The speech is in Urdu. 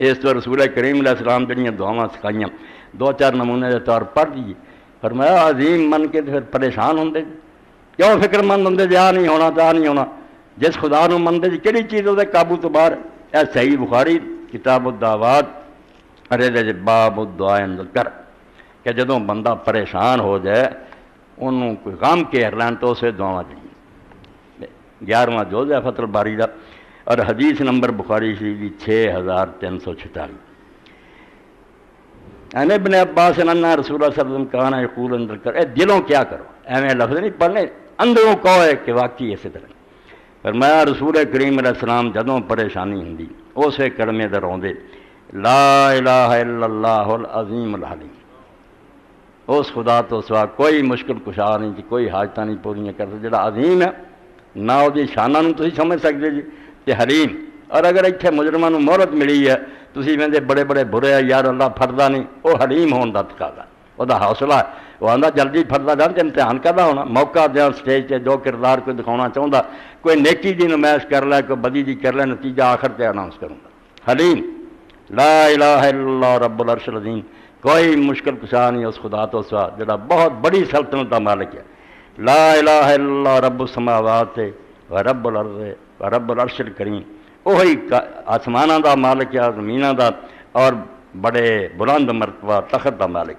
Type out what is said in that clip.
اس تو رسول کریم علیہ السلام جڑیاں دعاواں سکھائیاں 2-4 نمونے کے طور پر دیجیے. فرمایا عظیم من کے پھر پریشان ہوندے کیوں فکر مند ہوندے جی آ نہیں ہونا تا نہیں ہونا. جس خدا نو مندے جی کہڑی چیز وہ قابو تو باہر. اے صحیح بخاری کتاب الدعوات ارے باب الدعاء عند الکرب کہ جدوں بندہ پریشان ہو جائے انہوں کوئی غم گھیر لین تو اسے دعاواں جڑیاں. 11واں جوز ہے فتح الباری دا اور حدیث نمبر بخاری شریف 6346. ان ابن عباس ان رسول اللہ صلی اللہ علیہ وسلم کہنا یقول اندر کر اے دلوں کیا کرو ایویں لفظ نہیں پڑھنے اندروں کہو ہے کہ واقعی اسی طرح. فرمایا رسول کریم علیہ السلام جدوں پریشانی ہوندی اسے کلمے دے روندے لا الہ الا اللہ العظیم الحلیم. اس خدا تو سوا کوئی مشکل کشا نہیں جی کوئی حاجتاں نہیں پوریاں کرتا جڑا عظیم ہے نہ وہ شاناں نوں تسی سمجھ سکتے جی تے حلیم. اور اگر اتنے مجرماں نوں مہلت ملی ہے تسی کہندے بڑے بڑے برے ہے یار اللہ پھڑدا نہیں وہ حلیم ہون دا تقاضا وہ حوصلہ ہے. وہ آندا جلدی پھڑدا جان تے امتحان کردا ہونا موقع دیا اسٹیج تے جو کردار کوئی دکھاؤنا چاہتا کوئی نیکی دی نمائش کر لے کوئی بدی دی کر لے نتیجہ آخر تے اناؤنس کروں گا. حلیم لا الہ الا اللہ رب العرش العظیم کوئی مشکل کشا نہیں اس خدا تو سوا جڑا بہت بڑی سلطنت کا مالک ہے. لا الہ الا اللہ رب السماوات و رب الارض و رب العرش الکریم وہی آسمانہ دا مالک ہے زمینہ دا اور بڑے بلند مرتبہ تخت دا مالک.